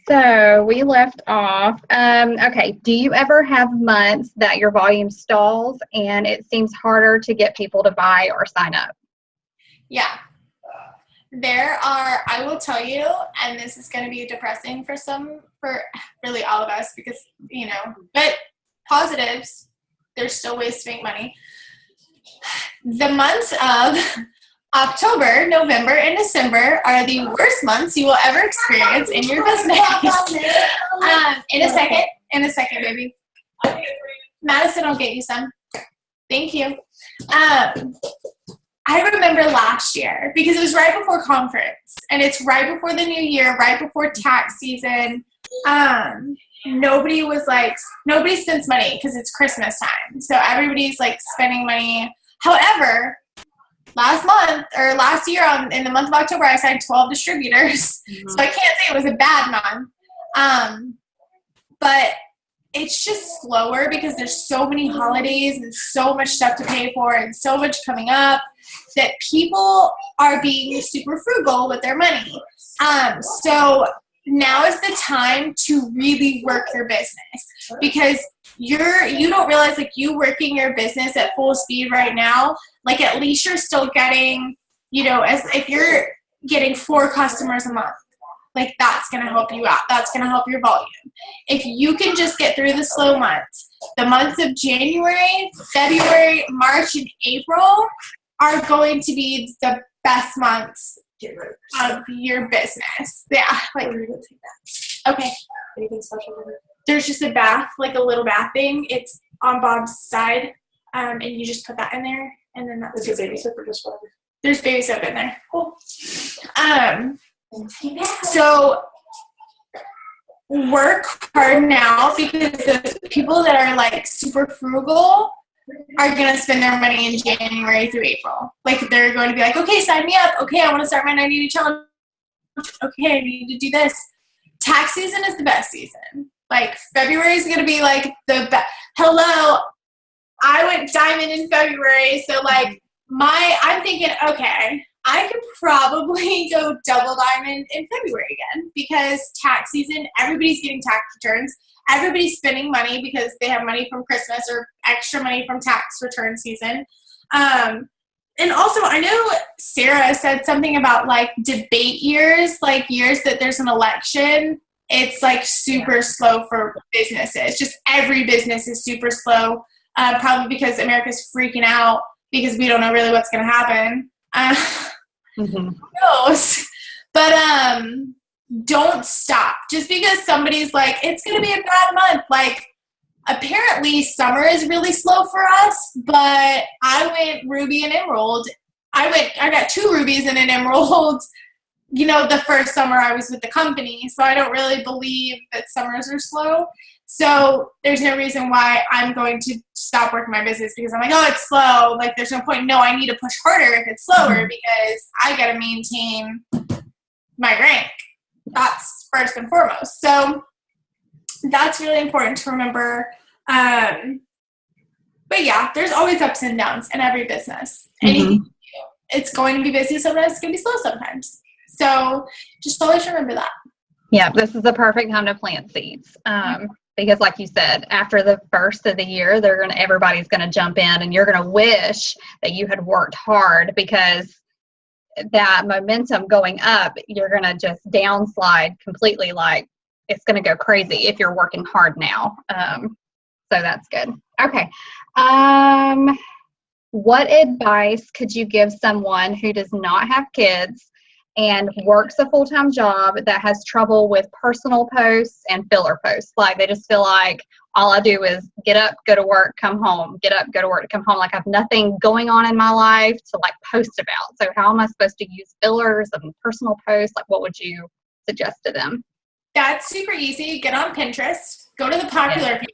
So we left off. Okay. Do you ever have months that your volume stalls and it seems harder to get people to buy or sign up? Yeah. There are, I will tell you, and this is going to be depressing for really all of us because, but positives, there's still ways to make money. The months of October, November, and December are the worst months you will ever experience in your business. In a second, baby. Madison, I'll get you some. Thank you. I remember last year because it was right before conference and it's right before the new year, right before tax season. Nobody spends money because it's Christmas time. So everybody's like spending money. However, last year in the month of October, I signed 12 distributors. Mm-hmm. So I can't say it was a bad month. But it's just slower because there's so many holidays and so much stuff to pay for and so much coming up that people are being super frugal with their money. So now is the time to really work your business because you don't realize like you working your business at full speed right now, like at least you're still getting, as if you're getting 4 customers a month. Like that's going to help you out. That's going to help your volume. If you can just get through the slow months, the months of January, February, March, and April are going to be the best months of your business. Yeah. Like, okay. Anything special? There's just a bath, like a little bath thing. It's on Bob's side. And you just put that in there. And then that's Is it baby soap or just whatever? There's baby soap in there. Cool. So work hard now because the people that are like super frugal are going to spend their money in January through April. Like they're going to be like, okay, sign me up. Okay, I want to start my 90-day challenge. Okay, I need to do this. Tax season is the best season. Like February is going to be like the best. Hello, I went diamond in February. So like I'm thinking, okay, I could probably go double diamond in February again because tax season, everybody's getting tax returns. Everybody's spending money because they have money from Christmas or extra money from tax return season. And also, I know Sarah said something about like debate years, like years that there's an election. It's like super slow for businesses. Just every business is super slow, probably because America's freaking out because we don't know really what's going to happen. Who knows? But don't stop. Just because somebody's like, it's going to be a bad month. Like, apparently summer is really slow for us, but I went ruby and emerald. I got 2 rubies and an emerald, the first summer I was with the company. So I don't really believe that summers are slow. So there's no reason why I'm going to stop working my business because I'm like, oh, it's slow. Like, there's no point. No, I need to push harder if it's slower because I got to maintain my rank. That's first and foremost. So that's really important to remember. But yeah, there's always ups and downs in every business. Anything you do, it's going to be busy sometimes. It's going to be slow sometimes. So just always remember that. Yeah, this is the perfect time to plant seeds. Because like you said, after the first of the year, everybody's going to jump in and you're going to wish that you had worked hard because that momentum going up, you're going to just downslide completely. Like it's going to go crazy if you're working hard now. So that's good. Okay. What advice could you give someone who does not have kids and works a full-time job that has trouble with personal posts and filler posts? Like they just feel like all I do is get up, go to work, come home, get up, go to work, come home. Like I have nothing going on in my life to like post about. So how am I supposed to use fillers and personal posts? Like what would you suggest to them? That's super easy. Get on Pinterest, go to the popular page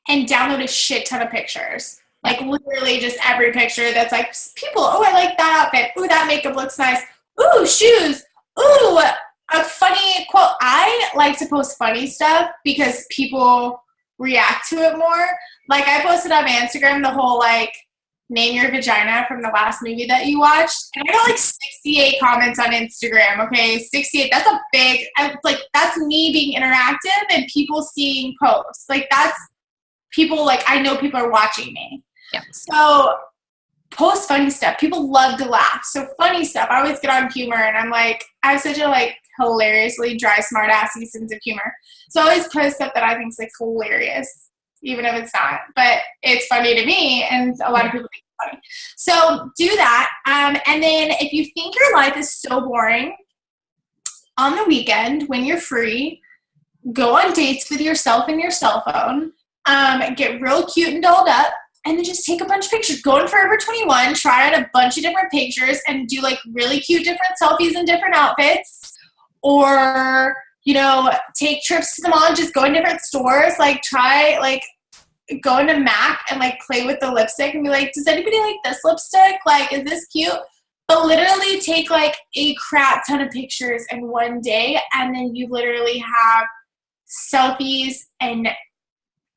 and download a shit ton of pictures. Like literally just every picture that's like people, oh, I like that outfit. Ooh, that makeup looks nice. Ooh, shoes. Ooh, a funny quote. I like to post funny stuff because people react to it more. Like I posted on my Instagram the whole like name your vagina from the last movie that you watched. And I got like 68 comments on Instagram. Okay, 68. That's a big, like, that's me being interactive and people seeing posts. Like, that's people, like, I know people are watching me. Yeah. So post funny stuff. People love to laugh. So funny stuff. I always get on humor and I'm like, I have such a like hilariously dry, smart assy sense of humor. So I always post stuff that I think is like hilarious, even if it's not. But it's funny to me and a lot of people think it's funny. So do that. And then if you think your life is so boring, on the weekend when you're free, go on dates with yourself and your cell phone. Get real cute and dolled up. And then just take a bunch of pictures. Go in Forever 21, try out a bunch of different pictures, and do, like, really cute different selfies in different outfits. Or, you know, take trips to the mall and just go in different stores. Like, try, like, go into MAC and, like, play with the lipstick and be like, does anybody like this lipstick? Like, is this cute? But literally take, like, a crap ton of pictures in one day, and then you literally have selfies and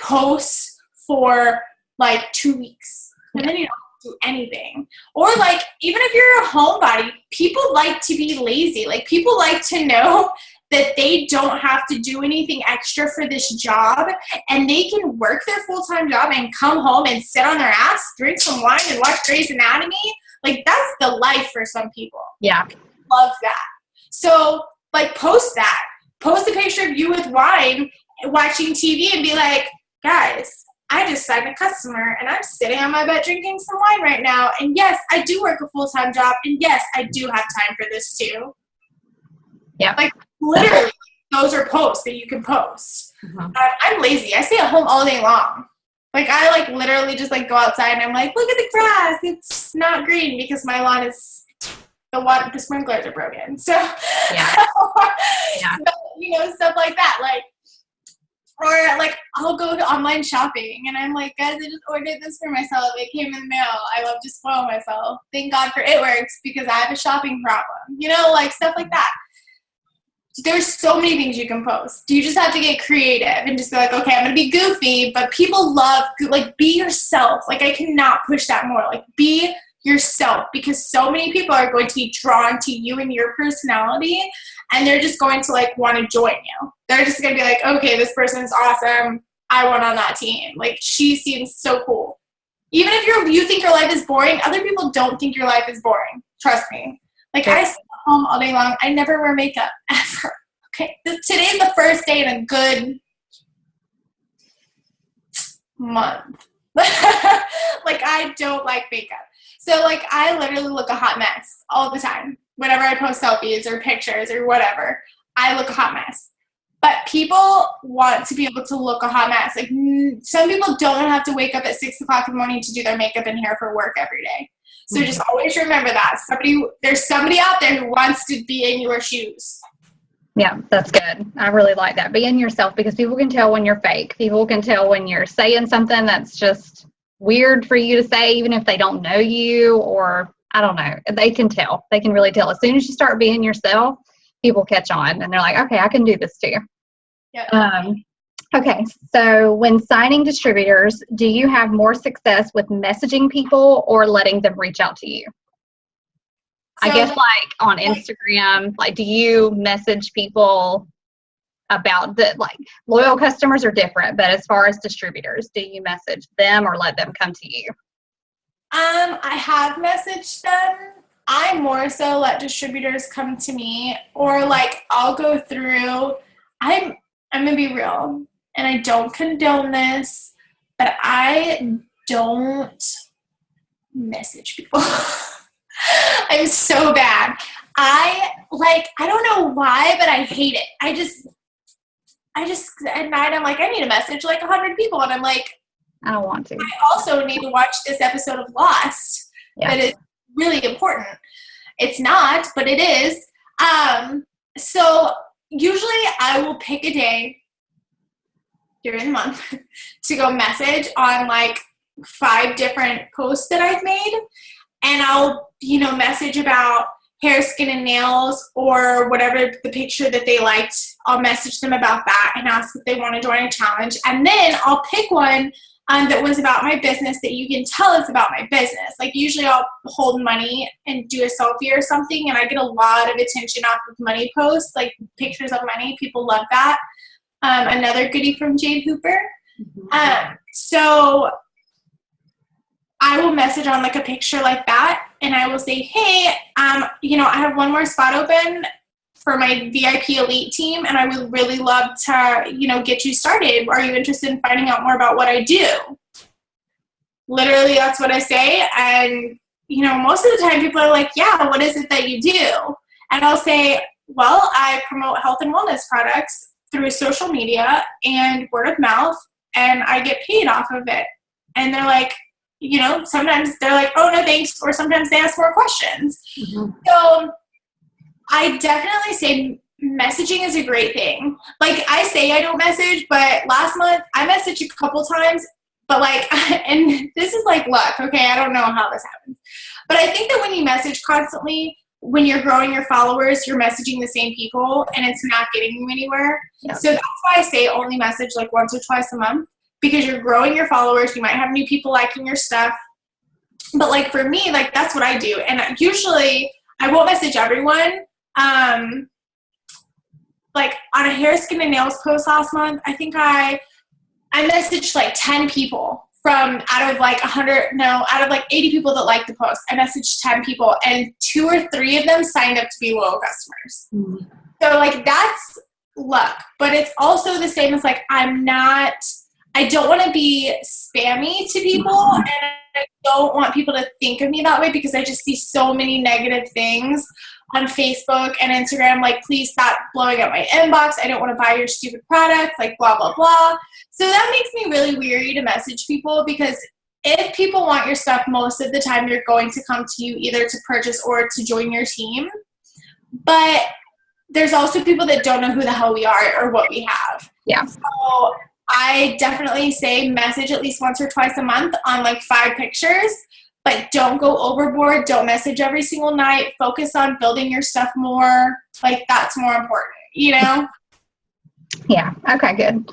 posts for like 2 weeks, and then you don't do anything. Or like, even if you're a homebody, people like to be lazy. Like, people like to know that they don't have to do anything extra for this job, and they can work their full-time job and come home and sit on their ass, drink some wine, and watch Grey's Anatomy. Like, that's the life for some people. Yeah. Love that. So, like, post that. Post a picture of you with wine, watching TV, and be like, guys, I just signed a customer and I'm sitting on my bed drinking some wine right now. And yes, I do work a full-time job. And yes, I do have time for this too. Yeah. Like, literally, those are posts that you can post. Mm-hmm. I'm lazy. I stay at home all day long. Like, I like literally just like go outside and I'm like, look at the grass. It's not green because my lawn is, the sprinklers are broken. So, yeah. Yeah. So, you know, stuff like that. Like, or, like, I'll go to online shopping, and I'm like, guys, I just ordered this for myself. It came in the mail. I love to spoil myself. Thank God for It Works because I have a shopping problem. You know, like, stuff like that. There's so many things you can post. You just have to get creative and just be like, okay, I'm going to be goofy, but people love, like, be yourself. Like, I cannot push that more. Like, be yourself, because so many people are going to be drawn to you and your personality, and they're just going to, like, want to join you. They're just going to be like, okay, this person's awesome. I want on that team. Like, she seems so cool. Even if you think your life is boring, other people don't think your life is boring. Trust me. Like, I sit at home all day long. I never wear makeup, ever. Okay? Today's the first day in a good month. Like, I don't like makeup. So, like, I literally look a hot mess all the time. Whenever I post selfies or pictures or whatever, I look a hot mess. But people want to be able to look a hot mess. Like, some people don't have to wake up at 6 o'clock in the morning to do their makeup and hair for work every day. So just always remember that. There's somebody out there who wants to be in your shoes. Yeah, that's good. I really like that. Be in yourself, because people can tell when you're fake. People can tell when you're saying something that's just weird for you to say, even if they don't know you, or I don't know. They can tell. They can really tell. As soon as you start being yourself, people catch on and they're like, okay, I can do this too. Yep. Okay, so when signing distributors, do you have more success with messaging people or letting them reach out to you? So, I guess, like, on Instagram, like, do you message people about the, like, loyal customers are different, but as far as distributors, do you message them or let them come to you? I have messaged them. I more so let distributors come to me, or, like, I'll go through. I'm gonna be real, and I don't condone this, but I don't message people. I'm so bad. I don't know why, but I hate it. I just at night I'm like, I need to message like 100 people, and I'm like, I don't want to. I also need to watch this episode of Lost. That is really important. It's not, but it is. So usually I will pick a day during the month to go message on like 5 different posts that I've made, and I'll, message about hair, skin, and nails, or whatever the picture that they liked. I'll message them about that and ask if they want to join a challenge. And then I'll pick one that was about my business that you can tell it's about my business. Like usually I'll hold money and do a selfie or something, and I get a lot of attention off of money posts, like pictures of money. People love that. Another goodie from Jade Hooper. So I will message on like a picture like that, and I will say, hey, you know, I have one more spot open for my VIP elite team, and I would really love to, you know, get you started. Are you interested in finding out more about what I do? Literally, that's what I say. And, you know, most of the time people are like, yeah, what is it that you do? And I'll say, well, I promote health and wellness products through social media and word of mouth, and I get paid off of it. And they're like, you know, sometimes they're like, oh, no, thanks. Or sometimes they ask more questions. So I definitely say messaging is a great thing. Like I say I don't message, but last month I messaged a couple times, but like, and this is like luck, okay? I don't know how this happens. But I think that when you message constantly, when you're growing your followers, you're messaging the same people and it's not getting you anywhere. Yep. So that's why I say only message like once or twice a month, because you're growing your followers. You might have new people liking your stuff. But like for me, like that's what I do. And usually I won't message everyone. Like on a hair, skin, and nails post last month, I think I messaged like 10 people from out of like 80 people that liked the post. I messaged 10 people, and 2 or 3 of them signed up to be loyal customers. Mm-hmm. So like that's luck, but it's also the same as like I don't want to be spammy to people, mm-hmm. and I don't want people to think of me that way because I just see so many negative things on Facebook and Instagram, like, please stop blowing up my inbox. I don't want to buy your stupid products, like, blah, blah, blah. So that makes me really weary to message people, because if people want your stuff, most of the time they're going to come to you either to purchase or to join your team. But there's also people that don't know who the hell we are or what we have. Yeah. So I definitely say message at least once or twice a month on like 5 pictures. But don't go overboard. Don't message every single night. Focus on building your stuff more. Like, that's more important, you know? Yeah. Okay, good.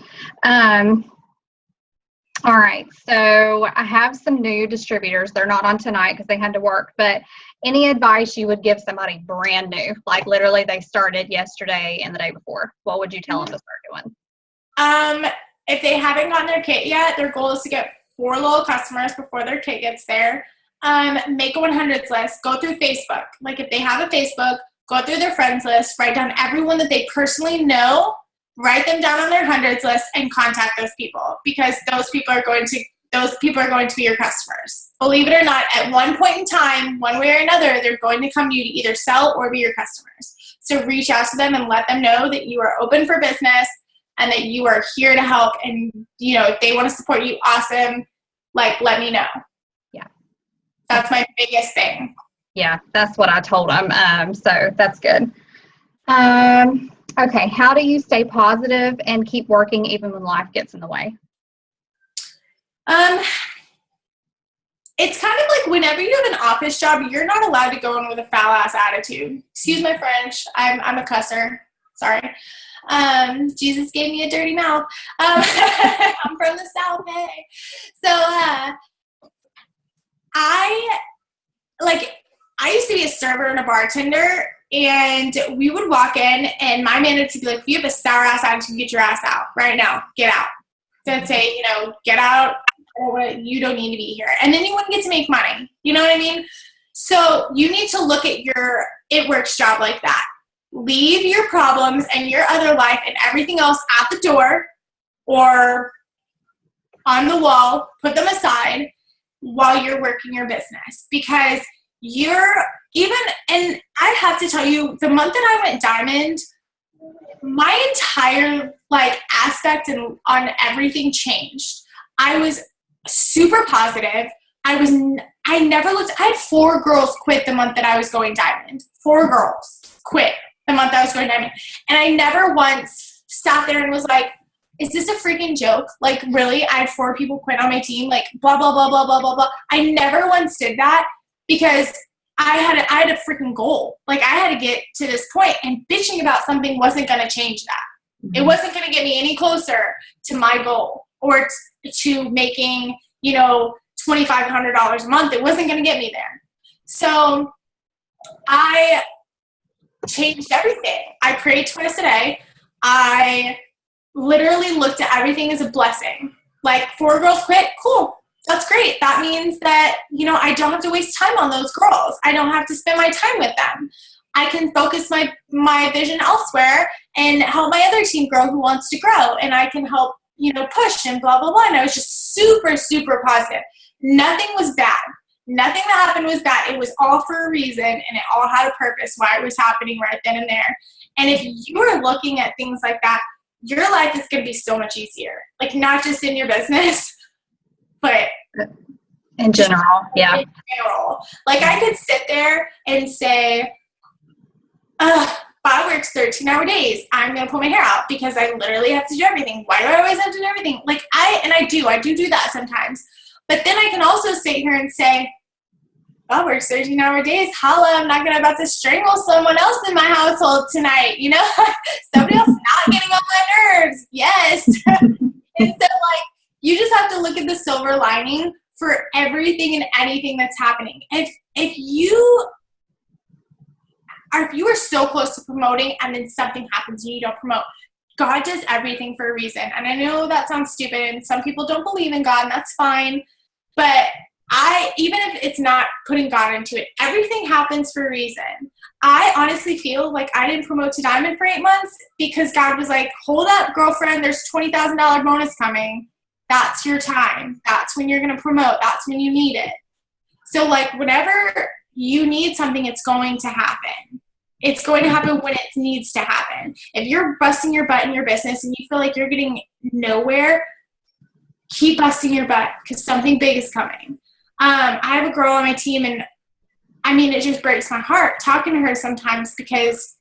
All right. So I have some new distributors. They're not on tonight because they had to work. But any advice you would give somebody brand new, like literally they started yesterday and the day before, what would you tell them to start doing? If they haven't gotten their kit yet, their goal is to get 4 loyal customers before their kit gets there. Make a 100s list. Go through Facebook. Like if they have a Facebook, go through their friends list, write down everyone that they personally know, write them down on their 100s list, and contact those people, because those people are going to be your customers. Believe it or not, at one point in time, one way or another, they're going to come to you to either sell or be your customers. So reach out to them and let them know that you are open for business and that you are here to help. And, you know, if they want to support you, awesome. Like, let me know. That's my biggest thing. Yeah, that's what I told them. So that's good. Okay, how do you stay positive and keep working even when life gets in the way? It's kind of like whenever you have an office job, you're not allowed to go in with a foul-ass attitude. Excuse my French. I'm a cusser. Sorry. Jesus gave me a dirty mouth. I'm from the South, hey. So, I used to be a server and a bartender, and we would walk in, and my manager would be like, if you have a sour ass attitude, get your ass out right now. Get out. So I'd say, you know, get out. You don't need to be here. And then you wouldn't get to make money. You know what I mean? So you need to look at your It Works job like that. Leave your problems and your other life and everything else at the door or on the wall. Put them aside while you're working your business, because and I have to tell you, the month that I went diamond, my entire aspect and on everything changed. I was super positive. I had 4 girls quit the month that I was going diamond. 4 girls quit the month I was going diamond. And I never once sat there and was like, is this a freaking joke? Like, really? I had 4 people quit on my team? Like, blah, blah, blah, blah, blah, blah, blah. I never once did that, because I had a freaking goal. Like, I had to get to this point, and bitching about something wasn't going to change that. Mm-hmm. It wasn't going to get me any closer to my goal. or to making, you know, $2,500 a month. It wasn't going to get me there. So I changed everything. I prayed twice a day. I literally looked at everything as a blessing. Like, 4 girls quit, cool. That's great. That means that, you know, I don't have to waste time on those girls. I don't have to spend my time with them. I can focus my vision elsewhere and help my other team grow who wants to grow. And I can help, you know, push and blah, blah, blah. And I was just super, super positive. Nothing was bad. Nothing that happened was bad. It was all for a reason, and it all had a purpose why it was happening right then and there. And if you are looking at things like that, your life is going to be so much easier. Like, not just in your business, but in general. Yeah. In general. Like, I could sit there and say, Bob works 13-hour days. I'm going to pull my hair out because I literally have to do everything. Why do I always have to do everything? Like, I do that sometimes. But then I can also sit here and say, Bob works 13-hour days. Holla, I'm not about to strangle someone else in my household tonight. You know, somebody else not getting on my nerves. Yes. And so, like, you just have to look at the silver lining for everything and anything that's happening. If you are so close to promoting and then something happens and you don't promote, God does everything for a reason. And I know that sounds stupid and some people don't believe in God, and that's fine. But even if it's not putting God into it, everything happens for a reason. I honestly feel like I didn't promote to Diamond for 8 months because God was like, hold up, girlfriend, there's $20,000 bonus coming. That's your time. That's when you're going to promote. That's when you need it. So, like, whenever you need something, it's going to happen. It's going to happen when it needs to happen. If you're busting your butt in your business and you feel like you're getting nowhere, keep busting your butt because something big is coming. I have a girl on my team, and I mean, it just breaks my heart talking to her sometimes because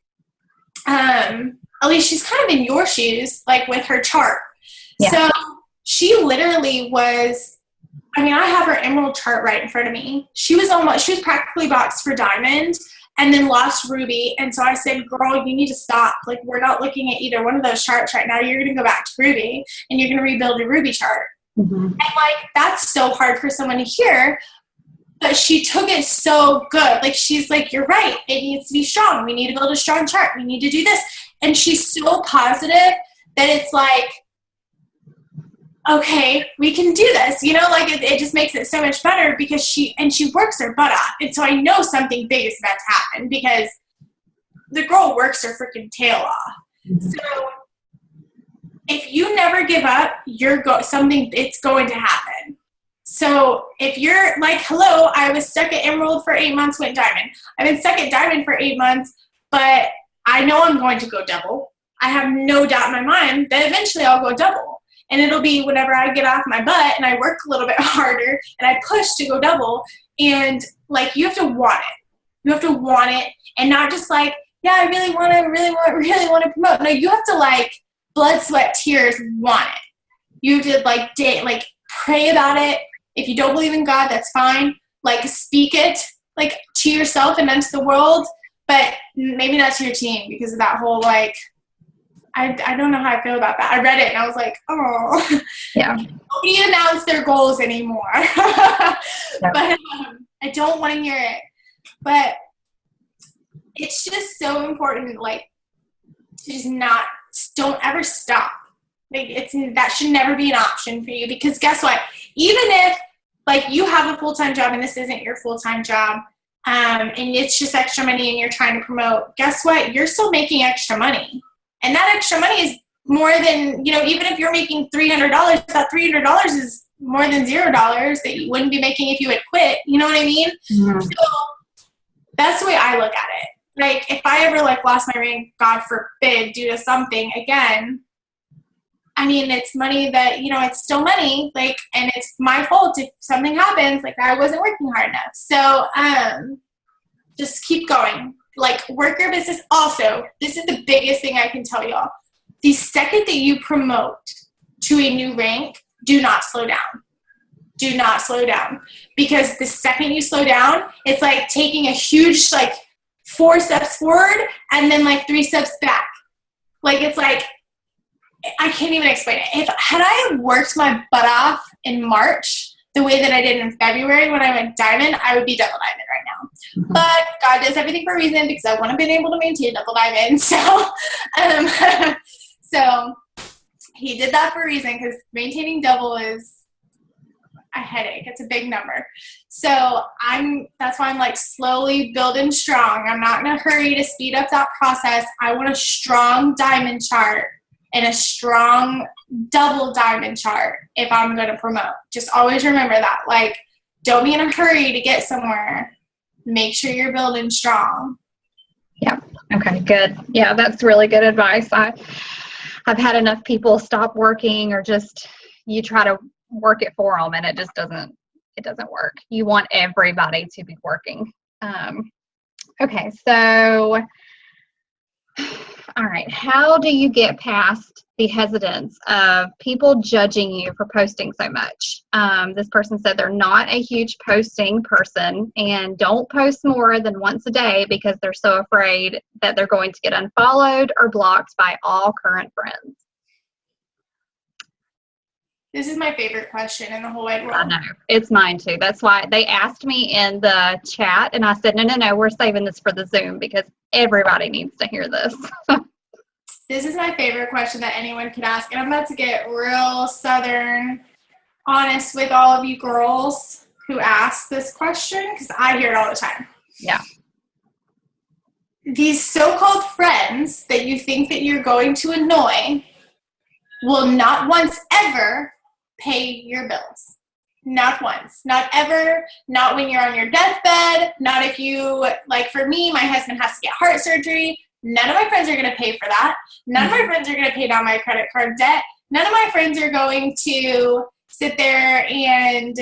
at least she's kind of in your shoes, like with her chart. Yeah. So she literally was, I mean, I have her emerald chart right in front of me. She was practically boxed for diamond and then lost ruby. And so I said, girl, you need to stop. Like, we're not looking at either one of those charts right now. You're going to go back to ruby and you're going to rebuild your ruby chart. Mm-hmm. And, like, that's so hard for someone to hear, but she took it so good. Like, she's like, you're right. It needs to be strong. We need to build a strong chart. We need to do this. And she's so positive that it's like, okay, we can do this. You know, like, it just makes it so much better because she works her butt off. And so I know something big is about to happen because the girl works her freaking tail off. Mm-hmm. So if you never give up, it's going to happen. So if you're like, hello, I was stuck at emerald for 8 months, went diamond. I've been stuck at diamond for 8 months, but I know I'm going to go double. I have no doubt in my mind that eventually I'll go double. And it'll be whenever I get off my butt and I work a little bit harder and I push to go double. And, like, you have to want it. You have to want it and not just like, yeah, I really want to promote. No, you have to, like, blood, sweat, tears, want it. You have to, pray about it. If you don't believe in God, that's fine. Like, speak it, like, to yourself and unto the world, but maybe not to your team because of that whole, like, I don't know how I feel about that. I read it and I was like, oh. Yeah. Nobody announced their goals anymore. Yeah. But I don't want to hear it. But it's just so important, like, to just don't ever stop. Like, that should never be an option for you because guess what? Even if, like, you have a full-time job and this isn't your full-time job, and it's just extra money and you're trying to promote, guess what? You're still making extra money. And that extra money is more than, you know, even if you're making $300, that $300 is more than $0 that you wouldn't be making if you had quit. You know what I mean? Mm-hmm. So that's the way I look at it. Like, if I ever, like, lost my ring, God forbid, due to something again, I mean, it's money that, you know, it's still money, like, and it's my fault if something happens, like, I wasn't working hard enough. So, just keep going. Like, work your business. Also, this is the biggest thing I can tell y'all. The second that you promote to a new rank, do not slow down. Do not slow down. Because the second you slow down, it's like taking a huge, like, 4 steps forward and then, like, 3 steps back. Like, it's like, I can't even explain it. Had I worked my butt off in March the way that I did in February when I went diamond, I would be double diamond right now. Mhm. But God does everything for a reason, because I wouldn't have been able to maintain double diamond. So, so he did that for a reason, because maintaining double is a headache. It's a big number. So that's why I'm like slowly building strong. I'm not in a hurry to speed up that process. I want a strong diamond chart and a strong double diamond chart if I'm going to promote. Just always remember that. Like, don't be in a hurry to get somewhere. Make sure you're building strong. Yeah. Okay, good. Yeah, that's really good advice. I've had enough people stop working, or just you try to work it for them and it just doesn't work. You want everybody to be working. Okay, so all right, how do you get past the hesitance of people judging you for posting so much? This person said they're not a huge posting person and don't post more than once a day because they're so afraid that they're going to get unfollowed or blocked by all current friends. This is my favorite question in the whole wide world. I know. It's mine too. That's why they asked me in the chat and I said, no, we're saving this for the Zoom because everybody needs to hear this. This is my favorite question that anyone could ask. And I'm about to get real Southern honest with all of you girls who ask this question, because I hear it all the time. Yeah. These so-called friends that you think that you're going to annoy will not once ever pay your bills. Not once. Not ever. Not when you're on your deathbed. Not if you, like for me, my husband has to get heart surgery. None of my friends are going to pay for that. None of my friends are going to pay down my credit card debt. None of my friends are going to sit there and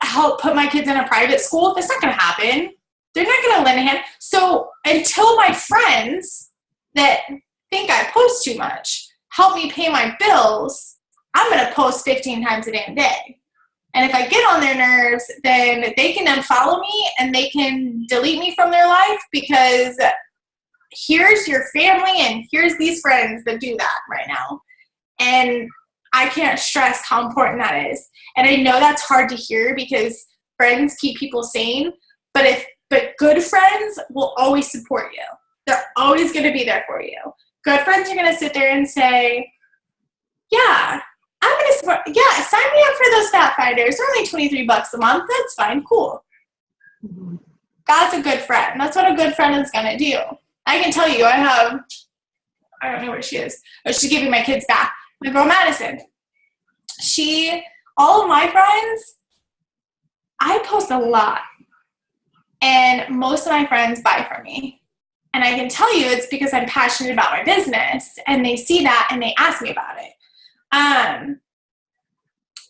help put my kids in a private school. That's not going to happen. They're not going to lend a hand. So until my friends that think I post too much help me pay my bills, I'm going to post 15 times a damn day. And if I get on their nerves, then they can unfollow me and they can delete me from their life, because here's your family and here's these friends that do that right now. And I can't stress how important that is. And I know that's hard to hear because friends keep people sane, but good friends will always support you. They're always going to be there for you. Good friends are going to sit there and say, yeah, I'm going to support, yeah, sign me up for those Fat Finders. They're only $23 a month. That's fine. Cool. Mm-hmm. That's a good friend. That's what a good friend is going to do. I can tell you, I don't know where she is, but she's giving my kids back. My girl Madison. All of my friends, I post a lot. And most of my friends buy from me. And I can tell you it's because I'm passionate about my business, and they see that and they ask me about it.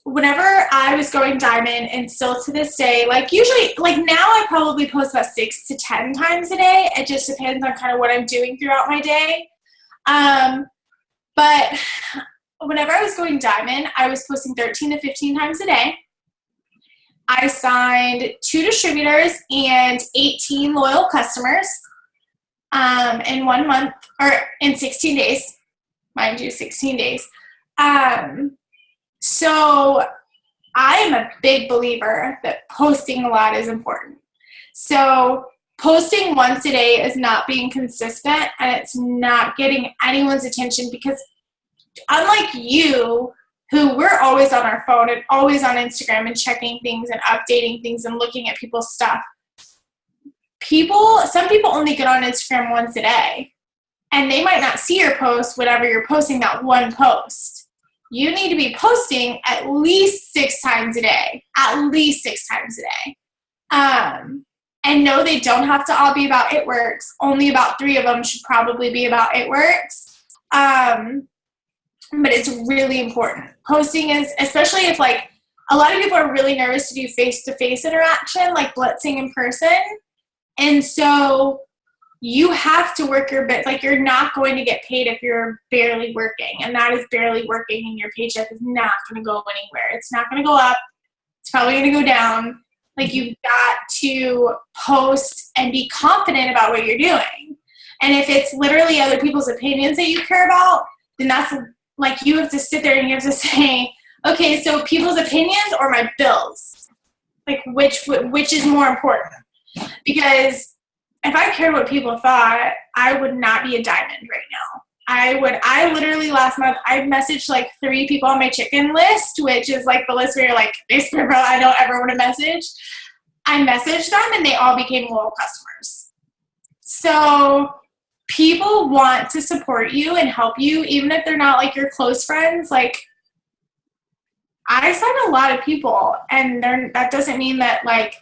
Whenever I was going diamond, and still to this day, like usually, like now I probably post about 6 to 10 times a day. It just depends on kind of what I'm doing throughout my day. But whenever I was going diamond, I was posting 13 to 15 times a day. I signed 2 distributors and 18 loyal customers in 1 month, or in 16 days, mind you, 16 days. So I am a big believer that posting a lot is important. So posting once a day is not being consistent, and it's not getting anyone's attention, because unlike you, who we're always on our phone and always on Instagram and checking things and updating things and looking at people's stuff, some people only get on Instagram once a day, and they might not see your post whenever you're posting that one post. You need to be posting at least 6 times a day, at least 6 times a day. And no, they don't have to all be about It Works. Only about 3 of them should probably be about It Works. But it's really important. Posting is, especially if like a lot of people are really nervous to do face-to-face interaction, like blitzing in person. And so you have to work your bit. Like, you're not going to get paid if you're barely working. And that is barely working, and your paycheck is not going to go anywhere. It's not going to go up. It's probably going to go down. Like, you've got to post and be confident about what you're doing. And if it's literally other people's opinions that you care about, then that's like you have to sit there and you have to say, okay, so people's opinions or my bills? Like which is more important? Because if I cared what people thought, I would not be a diamond right now. I literally last month, I messaged like 3 people on my chicken list, which is like the list where you're like, Facebook, I don't ever want to message. I messaged them and they all became loyal customers. So people want to support you and help you, even if they're not like your close friends. Like I signed a lot of people, and that doesn't mean that like,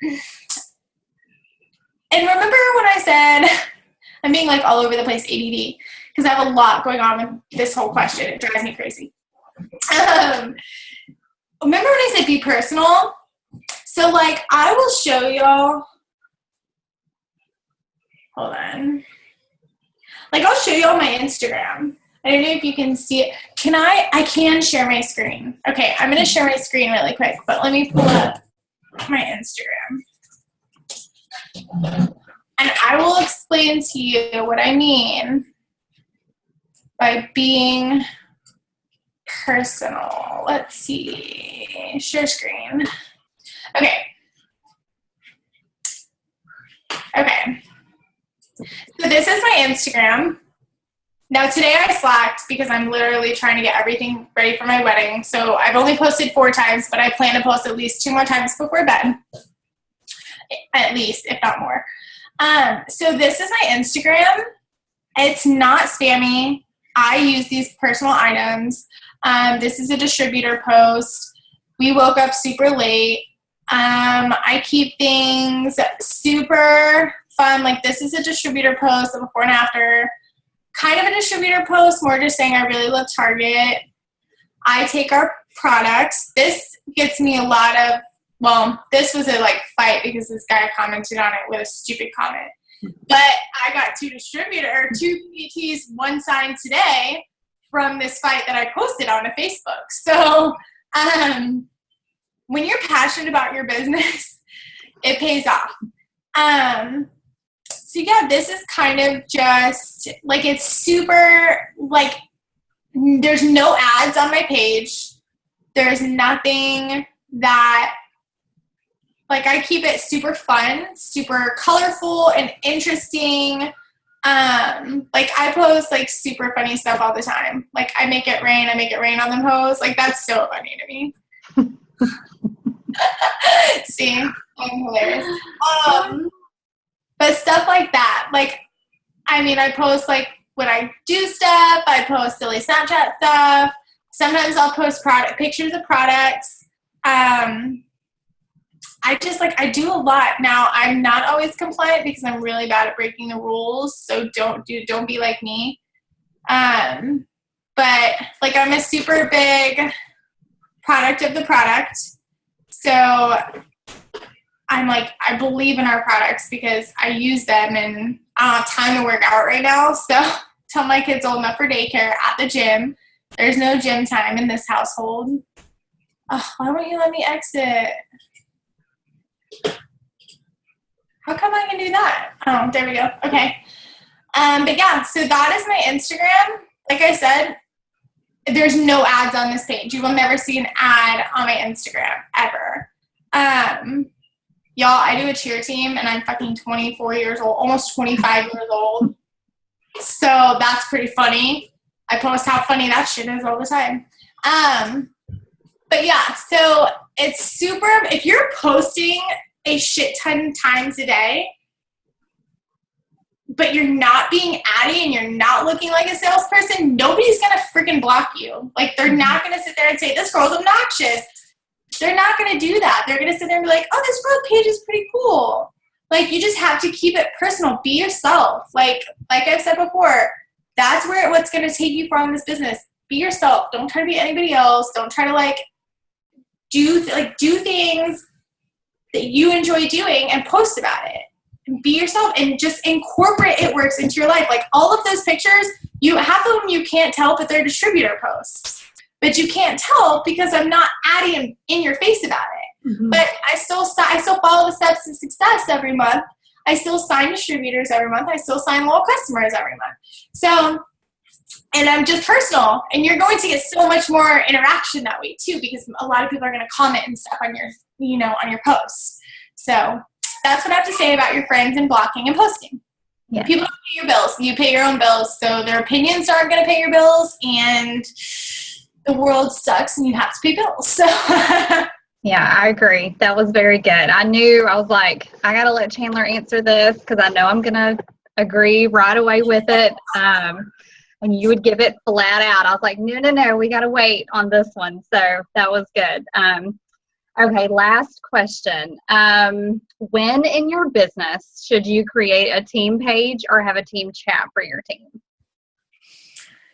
and remember when I said, I'm being like all over the place ADD because I have a lot going on with this whole question. It drives me crazy. Remember when I said be personal? So like I will show y'all. Hold on. Like I'll show y'all my Instagram. I don't know if you can see it. I can share my screen. Okay, I'm going to share my screen really quick, but let me pull up my Instagram. And I will explain to you what I mean by being personal. Let's see. Share screen. Okay. Okay. So this is my Instagram. Now today I slacked because I'm literally trying to get everything ready for my wedding. So I've only posted 4 times, but I plan to post at least 2 more times before bed. At least, if not more. So this is my Instagram. It's not spammy. I use these personal items. This is a distributor post. We woke up super late. I keep things super fun. Like this is a distributor post, a before and after. Kind of a distributor post, more just saying I really love Target. I take our products. This gets me a lot of, well, this was a like fight because this guy commented on it with a stupid comment. But I got 2 PPTs, 1 signed today from this fight that I posted on a Facebook. So when you're passionate about your business, it pays off. So yeah, this is kind of just like, it's super like, there's no ads on my page. There's nothing that, like I keep it super fun, super colorful and interesting. Like I post like super funny stuff all the time. Like I make it rain on them hoes. Like that's so funny to me. See, I'm hilarious. But stuff like that, like, I mean, I post like when I do stuff, I post silly Snapchat stuff. Sometimes I'll post pictures of products. I just like, I do a lot. Now I'm not always compliant because I'm really bad at breaking the rules. So don't be like me. But like I'm a super big product of the product. So I'm like, I believe in our products because I use them and I don't have time to work out right now. So tell my kids old enough for daycare at the gym. There's no gym time in this household. Oh, why won't you let me exit? How come I can do that? Oh, there we go. Okay. But yeah, so that is my Instagram. Like I said, there's no ads on this page. You will never see an ad on my Instagram ever. Y'all, I do a cheer team and I'm fucking 24 years old, almost 25 years old. So that's pretty funny. I post how funny that shit is all the time. But yeah, so it's super, if you're posting a shit ton times a day, but you're not being addy and you're not looking like a salesperson, nobody's going to freaking block you. Like, they're not going to sit there and say, this girl's obnoxious. They're not going to do that. They're going to sit there and be like, oh, this girl page is pretty cool. Like, you just have to keep it personal. Be yourself. Like I've said before, that's what's going to take you far in this business. Be yourself. Don't try to be anybody else. Don't try to, do things that you enjoy doing and post about it. Be yourself and just incorporate it works into your life. Like all of those pictures, you have them, you can't tell, but they're distributor posts. But you can't tell because I'm not adding in your face about it. Mm-hmm. But I still follow the steps to success every month. I still sign distributors every month. I still sign loyal customers every month. So, and I'm just personal, and you're going to get so much more interaction that way too, because a lot of people are going to comment and stuff on your, on your posts. So that's what I have to say about your friends and blocking and posting. Yeah. People don't pay your bills. You pay your own bills. So their opinions aren't going to pay your bills, and the world sucks and you have to pay bills. So yeah, I agree. That was very good. I was like, I got to let Chandler answer this because I know I'm going to agree right away with it. And you would give it flat out. I was like, no, we got to wait on this one. So that was good. Okay, last question. When in your business should you create a team page or have a team chat for your team?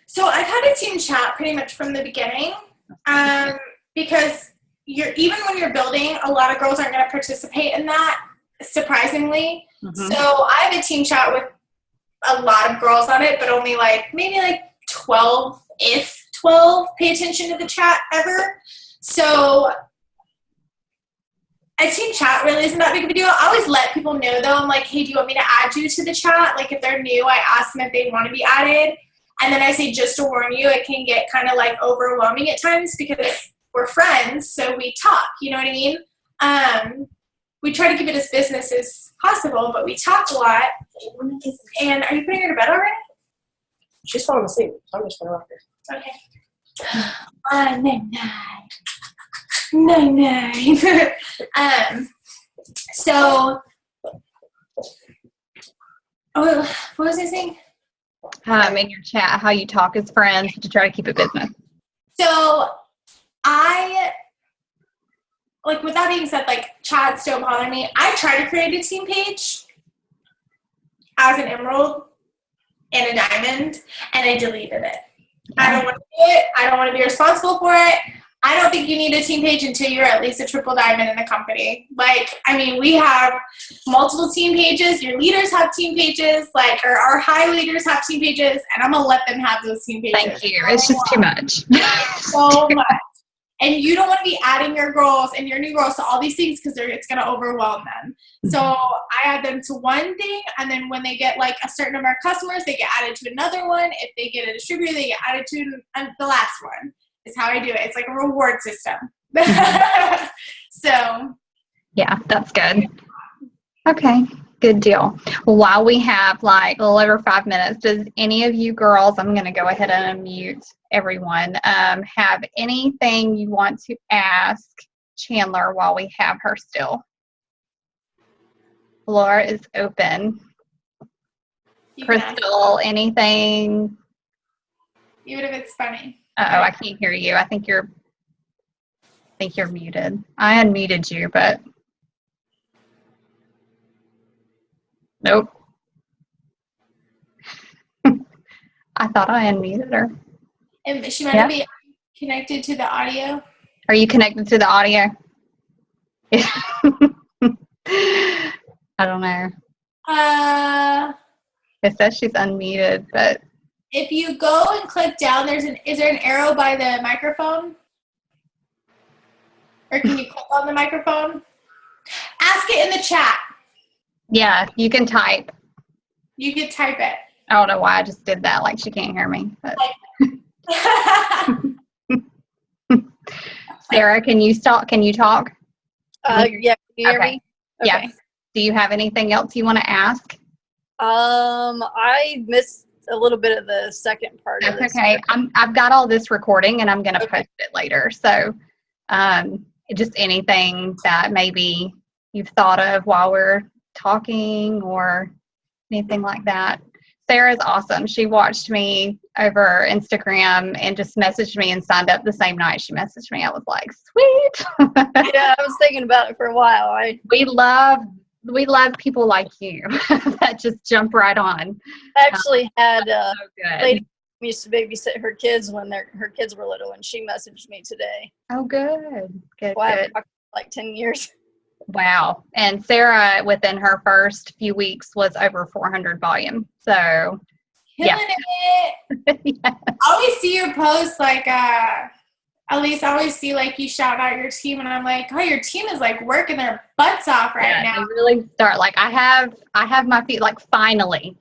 So I've had a team chat pretty much from the beginning, because even when you're building, a lot of girls aren't going to participate in that, surprisingly. Mm-hmm. So I have a team chat with a lot of girls on it, but only maybe 12, if 12 pay attention to the chat ever. So a team chat really isn't that big of a deal. I always let people know though. I'm like, hey, do you want me to add you to the chat? Like if they're new, I ask them if they want to be added. And then I say, just to warn you, it can get kind of overwhelming at times because we're friends. So we talk, you know what I mean? We try to keep it as business as possible, but we talk a lot. And are you putting her to bed already? She's falling asleep. So I'm just going to rock her. Okay. Night. So, what was I saying? In your chat, how you talk as friends to try to keep it business. So, with that being said, chats don't bother me. I try to create a team page as an emerald and a diamond, and I deleted it. I don't want to do it. I don't want to be responsible for it. I don't think you need a team page until you're at least a triple diamond in the company. We have multiple team pages. Your leaders have team pages, or our high leaders have team pages, and I'm going to let them have those team pages. Thank you. It's just too much. So much. And you don't want to be adding your girls and your new girls to all these things because it's going to overwhelm them. So I add them to one thing, and then when they get a certain number of customers, they get added to another one. If they get a distributor, they get added to the last one. Is how I do it. It's like a reward system. So. Yeah, that's good. Okay, good deal. While we have a little over 5 minutes, does any of you girls, I'm going to go ahead and unmute everyone, have anything you want to ask Chandler while we have her still? Floor is open. Crystal, anything? Even if it's funny. Uh-oh, I can't hear you. I think you're muted. I unmuted you, but nope. I thought I unmuted her. And she might not be connected to the audio. Are you connected to the audio? I don't know. It says she's unmuted, but if you go and click down, is there an arrow by the microphone? Or can you click on the microphone? Ask it in the chat. Yeah, you can type. You can type it. I don't know why I just did that, she can't hear me. But. Sarah, can you talk? Yeah, can you hear me? Okay. Yeah. Do you have anything else you want to ask? I missed a little bit of the second part of this. Okay. I've got all this recording and I'm going to post it later. So just anything that maybe you've thought of while we're talking or anything like that. Sarah's awesome. She watched me over Instagram and just messaged me and signed up the same night she messaged me. I was like, sweet. Yeah, I was thinking about it for a while. We love people like you that just jump right on. I actually had a good. lady who used to babysit her kids when her kids were little, and she messaged me today. Oh, good. Good. I've talked for 10 years. Wow. And Sarah, within her first few weeks, was over 400 volume. So, Killing it. Yeah. I always see your posts At least I always see like you shout out your team, and I'm like, oh, your team is like working their butts off right now. They really start. Like I have my feet. Like finally,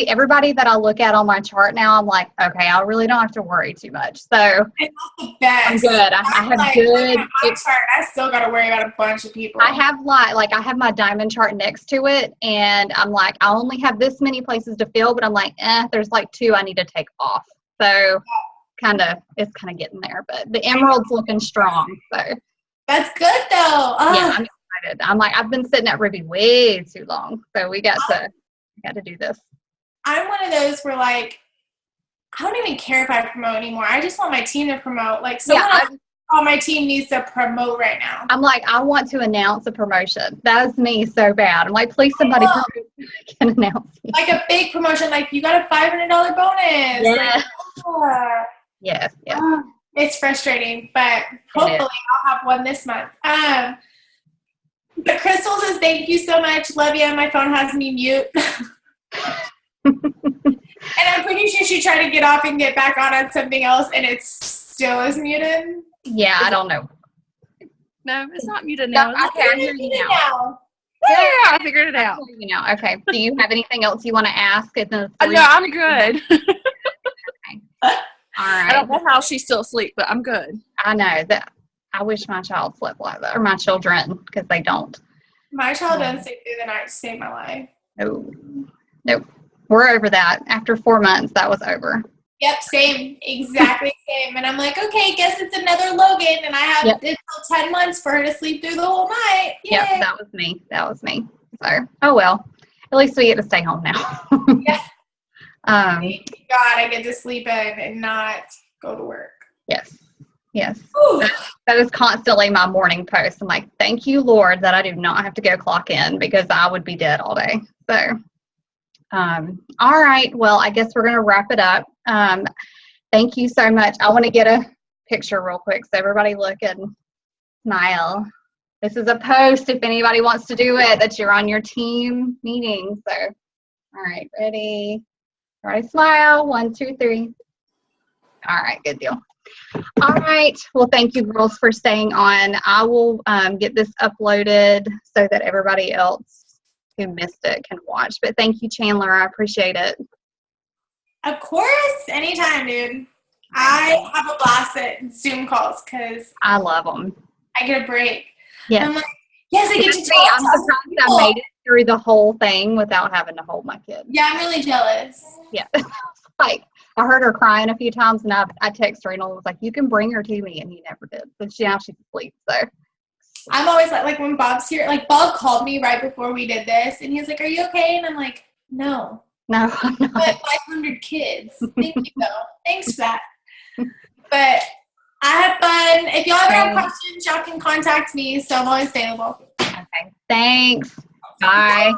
everybody that I look at on my chart now, I'm like, okay, I really don't have to worry too much. So It's the best. I'm good. I have like, good. My chart, I still got to worry about a bunch of people. I have like I have my diamond chart next to it, and I'm like, I only have this many places to fill, but I'm like, there's like 2 I need to take off. So it's kind of getting there, but the emerald's looking strong. So that's good though. Yeah, I'm excited. I'm like, I've been sitting at Ruby way too long, so we got to do this. I'm one of those where like I don't even care if I promote anymore. I just want my team to promote. Like someone on my team needs to promote right now. I'm like, I want to announce a promotion. That's me so bad. I'm like, please somebody can announce it. Like a big promotion, like you got a $500 bonus. Yes. Like, Yes. It's frustrating, but hopefully I'll have one this month. But Crystal says, thank you so much. Love you. My phone has me mute. And I'm pretty sure she tried to get off and get back on something else, and it still is muted. Yeah, I don't know. No, it's not muted now. Okay, I hear you now. Yeah, I figured it out. You know, okay. Do you have anything else you want to ask? No, I'm good. Okay. All right. I don't know how she's still asleep, but I'm good. I know that. I wish my child slept like that, or my children, because they don't. My child doesn't sleep through the night to save my life. Nope. We're over that. After 4 months, that was over. Yep, same. Exactly same. And I'm like, okay, guess it's another Logan, and I have until 10 months for her to sleep through the whole night. Yay. Yep, that was me. So, oh well. At least we get to stay home now. Yeah. Thank God I get to sleep in and not go to work. Yes. That is constantly my morning post. I'm like, thank you, Lord, that I do not have to go clock in, because I would be dead all day. So, all right. Well, I guess we're going to wrap it up. Thank you so much. I want to get a picture real quick so everybody look and smile. This is a post if anybody wants to do it, that you're on your team meeting. So, all right, ready? Everybody smile. 1, 2, 3. All right, good deal. All right. Well, thank you, girls, for staying on. I will get this uploaded so that everybody else who missed it can watch. But thank you, Chandler. I appreciate it. Of course. Anytime, dude. I have a blast at Zoom calls because I love them. I get a break. Yes. I'm like, yes, I get to talk. I'm surprised I made it through the whole thing without having to hold my kid. Yeah, I'm really jealous. Yeah. Like, I heard her crying a few times, and I texted her and I was like, you can bring her to me, and he never did. But now she's asleep, so. I'm always like when Bob's here, like Bob called me right before we did this, and he was like, are you okay? And I'm like, no. No, I'm not. I have 500 kids. Thank you, though. Thanks for that. But I have fun. If y'all ever have questions, y'all can contact me, so I'm always available. Okay. Thanks. Bye.